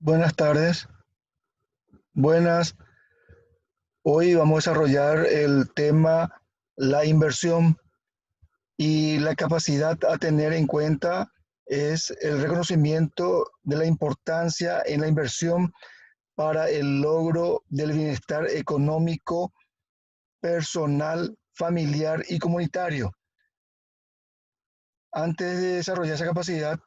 Buenas tardes. Buenas. Hoy vamos a desarrollar el tema la inversión y la capacidad a tener en cuenta es el reconocimiento de la importancia en la inversión para el logro del bienestar económico, personal, familiar y comunitario. Antes de desarrollar esa capacidad,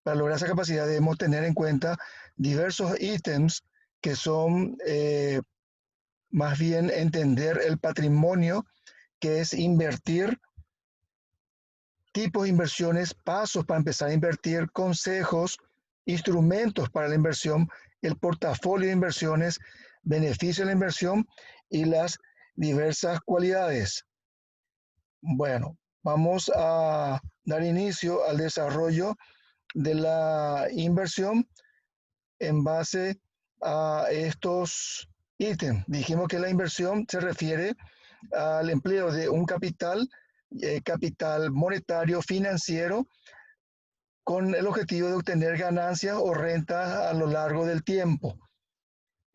para lograr esa capacidad debemos tener en cuenta diversos ítems que son más bien entender el patrimonio, que es invertir, tipos de inversiones, pasos para empezar a invertir, consejos, instrumentos para la inversión, el portafolio de inversiones, beneficios de la inversión y las diversas cualidades. Bueno, vamos a dar inicio al desarrollo de la inversión en base a estos ítems. Dijimos que la inversión se refiere al empleo de un capital, capital monetario, financiero, con el objetivo de obtener ganancias o rentas a lo largo del tiempo.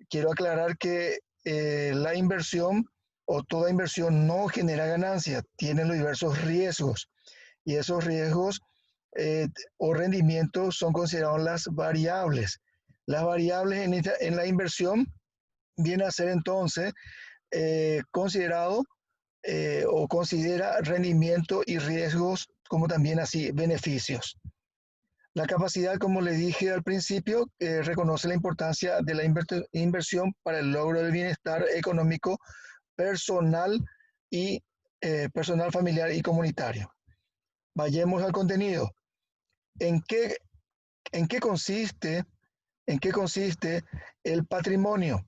Quiero aclarar que la inversión o toda inversión no genera ganancias, tiene los diversos riesgos y esos riesgos eh, o rendimientos son considerados las variables. Las variables en la inversión viene a ser entonces considerado o considera rendimiento y riesgos como también así beneficios. La capacidad, como le dije al principio, reconoce la importancia de la inversión para el logro del bienestar económico personal y personal, familiar y comunitario. Vayamos al contenido. ¿En qué, en qué consiste, en qué consiste el patrimonio?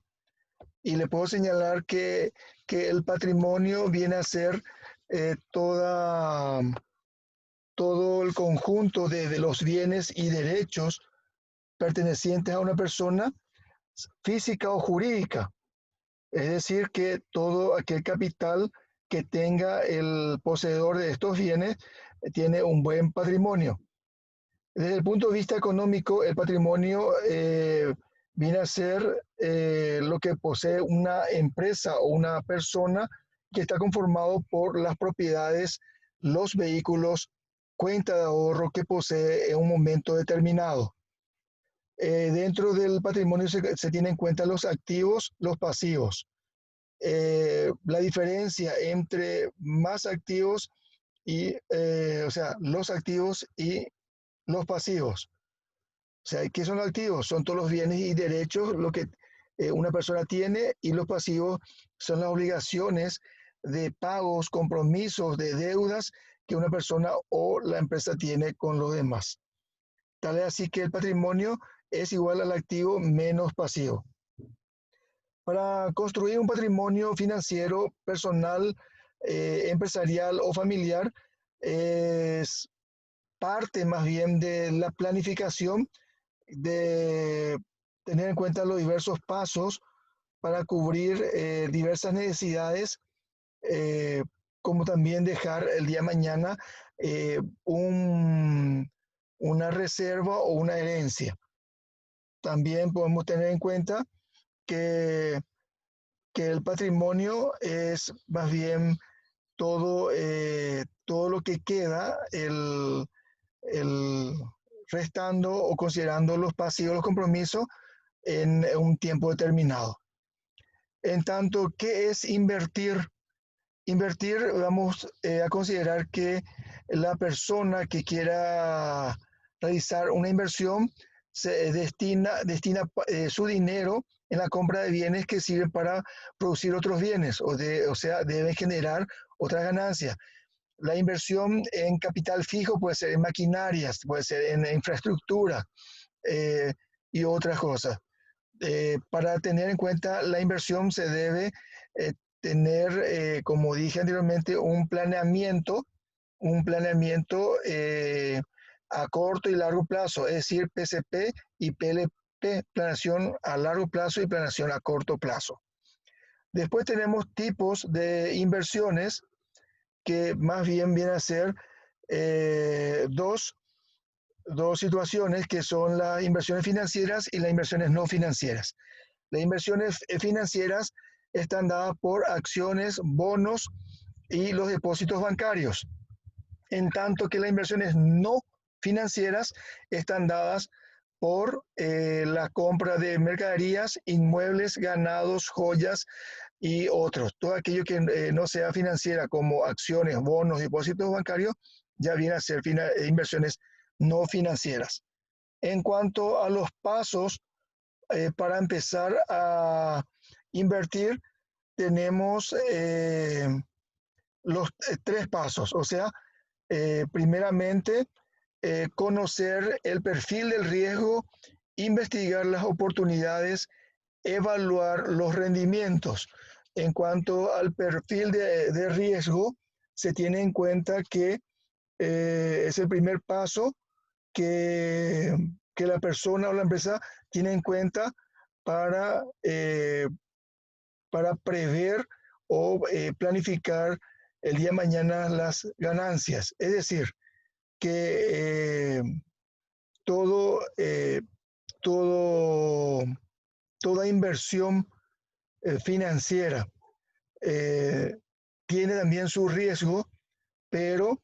Y le puedo señalar que el patrimonio viene a ser todo el conjunto de los bienes y derechos pertenecientes a una persona física o jurídica. Es decir, que todo aquel capital que tenga el poseedor de estos bienes tiene un buen patrimonio. Desde el punto de vista económico, el patrimonio viene a ser lo que posee una empresa o una persona que está conformado por las propiedades, los vehículos, cuenta de ahorro que posee en un momento determinado. Dentro del patrimonio se tienen en cuenta los activos, los pasivos. La diferencia entre más activos y, o sea, los activos y los pasivos. O sea, ¿qué son los activos? Son todos los bienes y derechos lo que una persona tiene, y los pasivos son las obligaciones de pagos, compromisos, de deudas que una persona o la empresa tiene con los demás. Tal es así que el patrimonio es igual al activo menos pasivo. Para construir un patrimonio financiero, personal, empresarial o familiar, es parte más bien de la planificación, de tener en cuenta los diversos pasos para cubrir diversas necesidades, eh, como también dejar el día de mañana eh, un, una reserva o una herencia. También podemos tener en cuenta que, que el patrimonio es más bien todo lo que queda, el restando o considerando los pasivos, los compromisos en un tiempo determinado. En tanto, ¿qué es invertir? Invertir, vamos a considerar que la persona que quiera realizar una inversión se destina su dinero en la compra de bienes que sirven para producir otros bienes, o sea, deben generar otras ganancias. La inversión en capital fijo puede ser en maquinarias, puede ser en infraestructura eh, y otras cosas. Para tener en cuenta la inversión se debe tener, como dije anteriormente, un planeamiento a corto y largo plazo, es decir, PCP y PLP, planeación a largo plazo y planeación a corto plazo. Después tenemos tipos de inversiones que más bien vienen a ser dos. dos situaciones que son las inversiones financieras y las inversiones no financieras. Las inversiones financieras están dadas por acciones, bonos y los depósitos bancarios, en tanto que las inversiones no financieras están dadas por la compra de mercaderías, inmuebles, ganados, joyas y otros. Todo aquello que no sea financiera, como acciones, bonos, depósitos bancarios, ya viene a ser inversiones no financieras. En cuanto a los pasos para empezar a invertir, tenemos los tres pasos. O sea, primeramente, conocer el perfil del riesgo, investigar las oportunidades, evaluar los rendimientos. En cuanto al perfil de riesgo, se tiene en cuenta que es el primer paso que la persona o la empresa tiene en cuenta para, para prever o planificar el día de mañana las ganancias. Es decir, que todo, todo, toda inversión financiera tiene también su riesgo, pero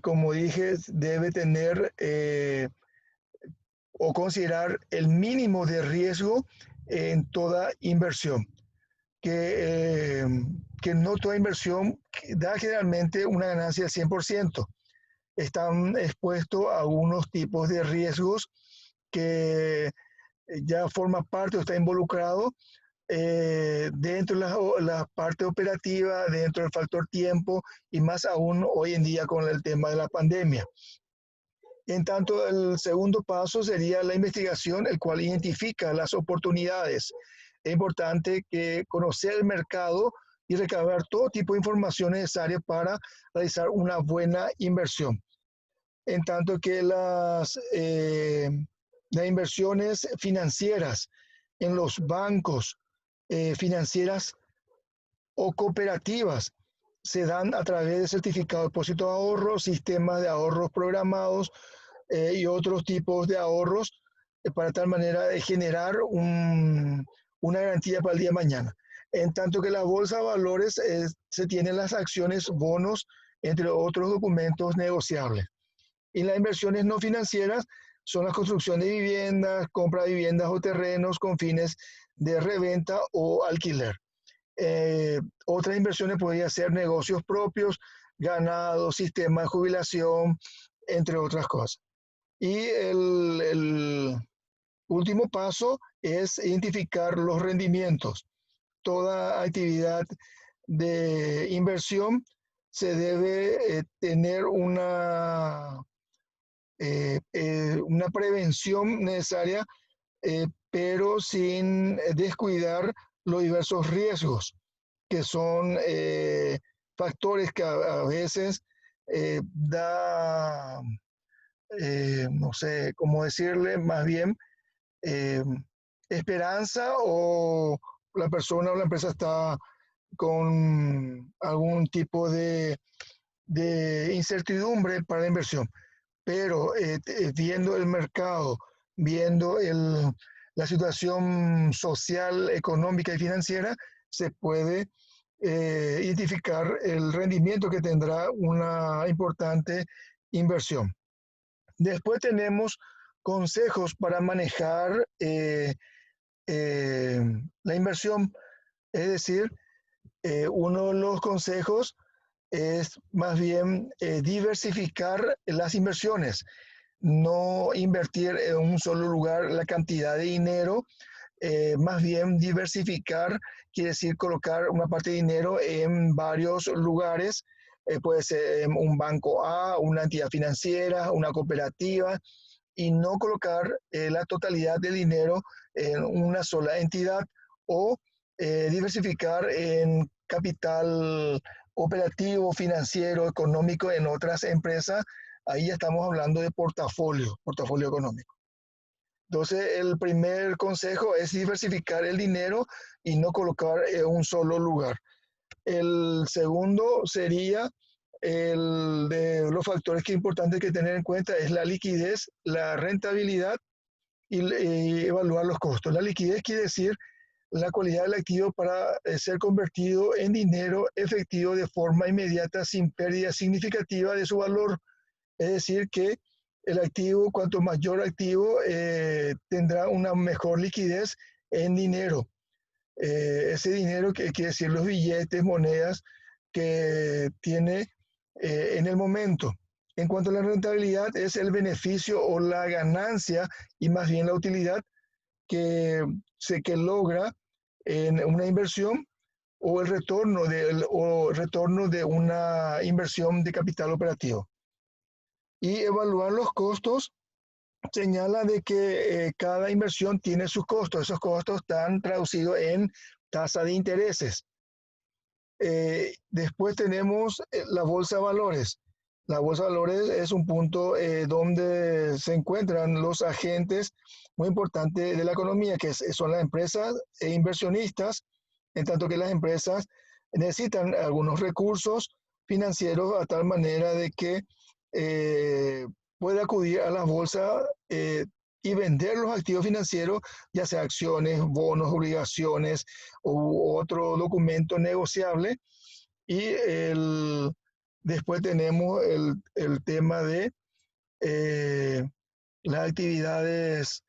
como dije, debe tener o considerar el mínimo de riesgo en toda inversión. Que no toda inversión da generalmente una ganancia del 100%. Están expuestos a unos tipos de riesgos que ya forma parte o está involucrado dentro de la parte operativa, dentro del factor tiempo y más aún hoy en día con el tema de la pandemia. En tanto, el segundo paso sería la investigación, el cual identifica las oportunidades. Es importante que conocer el mercado y recabar todo tipo de información necesaria para realizar una buena inversión. En tanto que las inversiones financieras en los bancos, financieras o cooperativas se dan a través de certificados de depósito de ahorro, sistemas de ahorros programados y otros tipos de ahorros para tal manera de generar una garantía para el día de mañana. En tanto que la bolsa de valores se tienen las acciones, bonos, entre otros documentos negociables. Y las inversiones no financieras son la construcción de viviendas, compra de viviendas o terrenos con fines de reventa o alquiler. Otras inversiones podrían ser negocios propios, ganados, sistema de jubilación, entre otras cosas. Y el último paso es identificar los rendimientos. Toda actividad de inversión se debe tener una prevención necesaria, pero sin descuidar los diversos riesgos, que son factores que a veces da, no sé cómo decirle, más bien eh, esperanza o la persona o la empresa está con algún tipo de incertidumbre para la inversión. Pero viendo el mercado, viendo la situación social, económica y financiera, se puede identificar el rendimiento que tendrá una importante inversión. Después tenemos consejos para manejar la inversión, es decir, uno de los consejos es más bien diversificar las inversiones, no invertir en un solo lugar la cantidad de dinero, más bien diversificar, quiere decir colocar una parte de dinero en varios lugares, puede ser un banco A, una entidad financiera, una cooperativa, y no colocar la totalidad del dinero en una sola entidad o diversificar en capital operativo, financiero, económico en otras empresas. Ahí ya estamos hablando de portafolio económico. Entonces, el primer consejo es diversificar el dinero y no colocar en un solo lugar. El segundo sería de los factores que es importante que tener en cuenta es la liquidez, la rentabilidad y evaluar los costos. La liquidez quiere decir la cualidad del activo para ser convertido en dinero efectivo de forma inmediata sin pérdida significativa de su valor. Es decir, que el activo, cuanto mayor activo, tendrá una mejor liquidez en dinero. Ese dinero que quiere decir los billetes, monedas que tiene en el momento. En cuanto a la rentabilidad, es el beneficio o la ganancia y más bien la utilidad que logra en una inversión o el retorno de una inversión de capital operativo. Y evaluar los costos señala de que cada inversión tiene sus costos. Esos costos están traducidos en tasa de intereses. Después tenemos la bolsa de valores. La bolsa de valores es un punto donde se encuentran los agentes muy importantes de la economía, que son las empresas e inversionistas, en tanto que las empresas necesitan algunos recursos financieros a tal manera de que puede acudir a la bolsa y vender los activos financieros, ya sea acciones, bonos, obligaciones u otro documento negociable. Y después tenemos tema de las actividades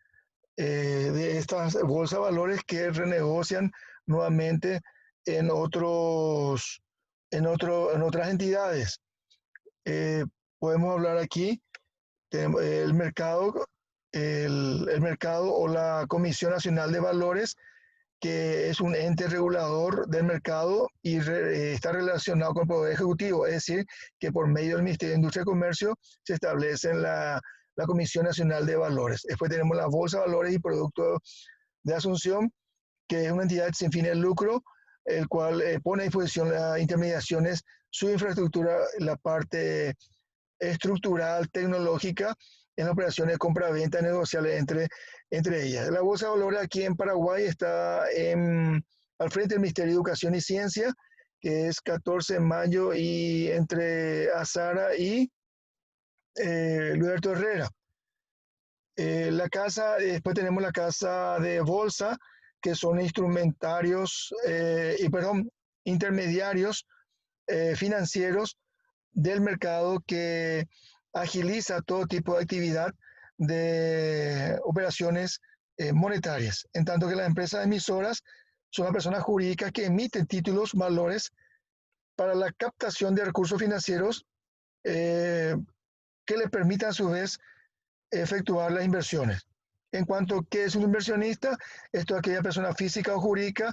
de estas bolsas de valores que renegocian nuevamente en otras entidades. Podemos hablar aquí el mercado, el mercado o la Comisión Nacional de Valores, que es un ente regulador del mercado y está relacionado con el Poder Ejecutivo, es decir, que por medio del Ministerio de Industria y Comercio se establece la Comisión Nacional de Valores. Después tenemos la Bolsa de Valores y Productos de Asunción, que es una entidad sin fines de lucro, el cual pone a disposición las intermediaciones, su infraestructura, la parte estructural, tecnológica, en operaciones de compra-venta negociables entre ellas. La Bolsa de Valores aquí en Paraguay está al frente del Ministerio de Educación y Ciencia, que es 14 de mayo, y entre Azara y Luis Herrera. Después tenemos la casa de bolsa, que son intermediarios financieros del mercado que agiliza todo tipo de actividad de operaciones monetarias, en tanto que las empresas emisoras son las personas jurídicas que emiten títulos, valores para la captación de recursos financieros que le permitan a su vez efectuar las inversiones. En cuanto a qué es un inversionista, esto es aquella persona física o jurídica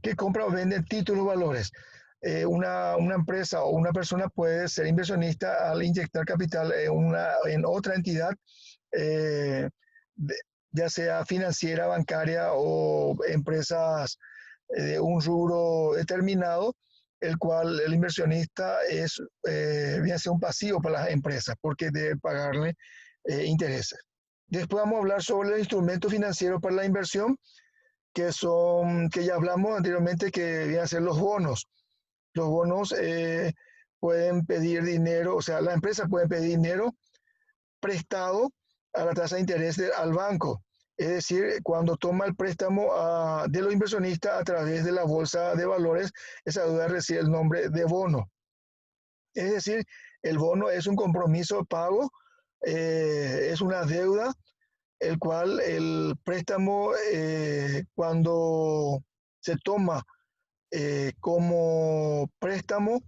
que compra o vende títulos, valores. Una empresa o una persona puede ser inversionista al inyectar capital en otra entidad, ya sea financiera, bancaria o empresas de un rubro determinado, el cual el inversionista viene a ser un pasivo para las empresas porque debe pagarle intereses. Después vamos a hablar sobre los instrumentos financieros para la inversión, que ya hablamos anteriormente, que vienen a ser los bonos. Los bonos pueden pedir dinero, o sea, las empresas pueden pedir dinero prestado a la tasa de interés al banco. Es decir, cuando toma el préstamo de los inversionistas a través de la bolsa de valores, esa deuda recibe el nombre de bono. Es decir, el bono es un compromiso de pago, es una deuda, el cual el préstamo, cuando se toma como préstamo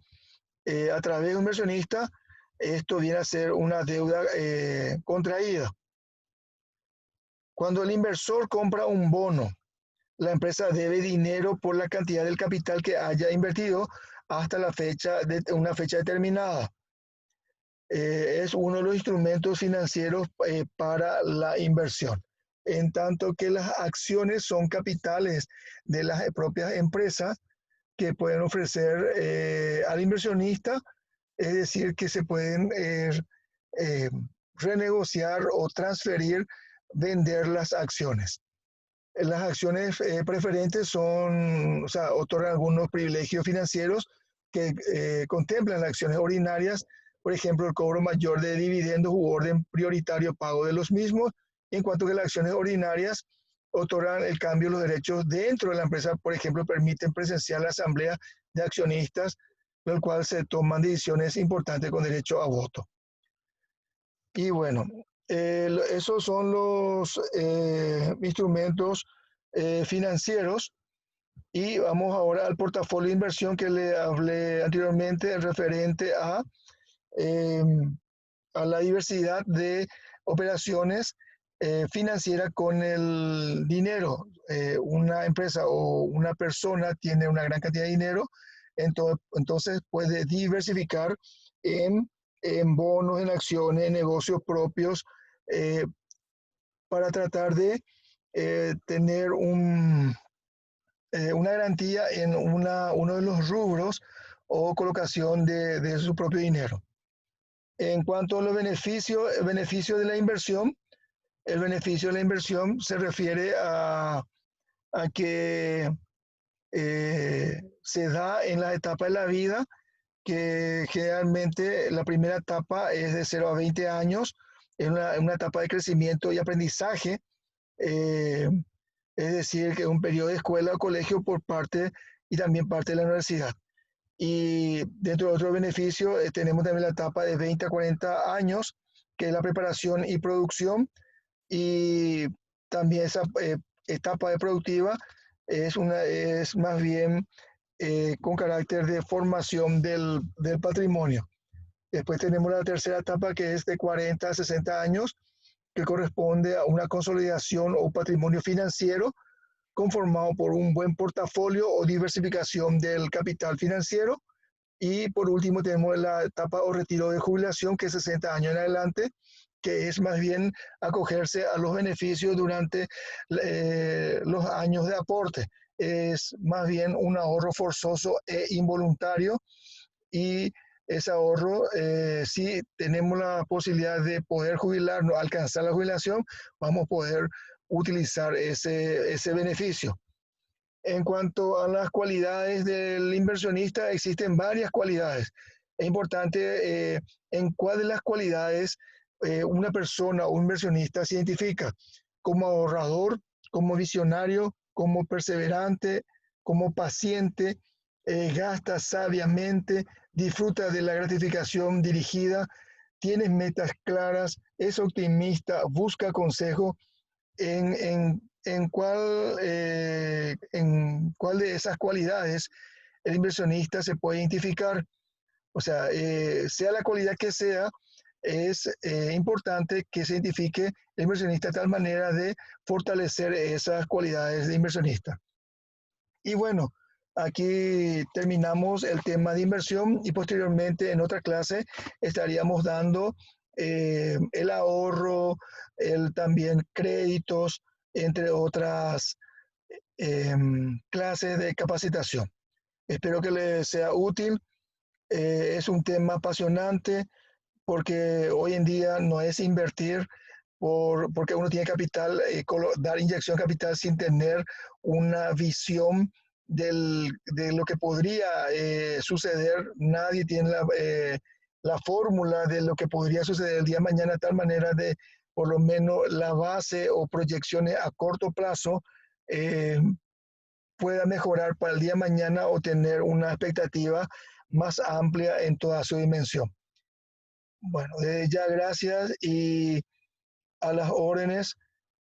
a través de un inversionista, esto viene a ser una deuda contraída. Cuando el inversor compra un bono, la empresa debe dinero por la cantidad del capital que haya invertido hasta una fecha determinada. Es uno de los instrumentos financieros para la inversión. En tanto que las acciones son capitales de las propias empresas que pueden ofrecer al inversionista, es decir, que se pueden renegociar o transferir, vender las acciones. Las acciones preferentes otorgan algunos privilegios financieros que contemplan las acciones ordinarias, por ejemplo, el cobro mayor de dividendos u orden prioritario pago de los mismos, en cuanto que las acciones ordinarias otorgan el cambio de los derechos dentro de la empresa, por ejemplo, permiten presenciar la asamblea de accionistas, en el cual se toman decisiones importantes con derecho a voto. Y bueno, esos son los instrumentos financieros. Y vamos ahora al portafolio de inversión que le hablé anteriormente, referente eh, a la diversidad de operaciones financieras con el dinero. Una empresa o una persona tiene una gran cantidad de dinero, entonces puede diversificar en bonos, en acciones, en negocios propios, eh, para tratar de tener una garantía en uno de los rubros o colocación de su propio dinero. En cuanto a los beneficios, el beneficio de la inversión, el beneficio de la inversión se refiere a que se da en la etapa de la vida, que generalmente la primera etapa es de 0 a 20 años, es una etapa de crecimiento y aprendizaje, eh, es decir, que es un periodo de escuela o colegio por parte y también parte de la universidad. Y dentro de otros beneficios tenemos también la etapa de 20 a 40 años, que es la preparación y producción, y también esa etapa de productiva es más bien con carácter de formación del patrimonio. Después tenemos la tercera etapa, que es de 40 a 60 años, que corresponde a una consolidación o patrimonio financiero conformado por un buen portafolio o diversificación del capital financiero. Y por último tenemos la etapa o retiro de jubilación, que es 60 años en adelante, que es más bien acogerse a los beneficios durante los años de aporte. Es más bien un ahorro forzoso e involuntario, y ese ahorro, si tenemos la posibilidad de poder jubilarnos, alcanzar la jubilación, vamos a poder utilizar ese beneficio. En cuanto a las cualidades del inversionista, existen varias cualidades. Es importante en cuál de las cualidades una persona o un inversionista se identifica: como ahorrador, como visionario, como perseverante, como paciente, gasta sabiamente, disfruta de la gratificación dirigida, tiene metas claras, es optimista, busca consejo. En cuál de esas cualidades el inversionista se puede identificar. O sea, sea la cualidad que sea, es importante que se identifique el inversionista de tal manera de fortalecer esas cualidades de inversionista. Y bueno, aquí terminamos el tema de inversión, y posteriormente en otra clase estaríamos dando el ahorro, también créditos, entre otras clases de capacitación. Espero que les sea útil. Es un tema apasionante, porque hoy en día no es invertir porque uno tiene capital, dar inyección de capital sin tener una visión de lo que podría suceder. Nadie tiene la fórmula de lo que podría suceder el día de mañana, de tal manera de por lo menos la base o proyecciones a corto plazo eh, pueda mejorar para el día de mañana o tener una expectativa más amplia en toda su dimensión. Bueno, ya gracias, y a las órdenes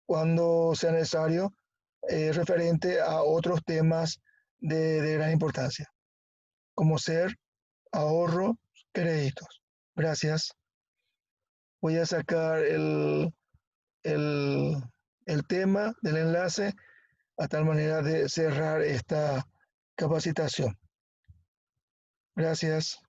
cuando sea necesario, referente a otros temas de gran importancia, como ser ahorro, créditos. Gracias. Voy a sacar el, el tema del enlace a tal manera de cerrar esta capacitación. Gracias.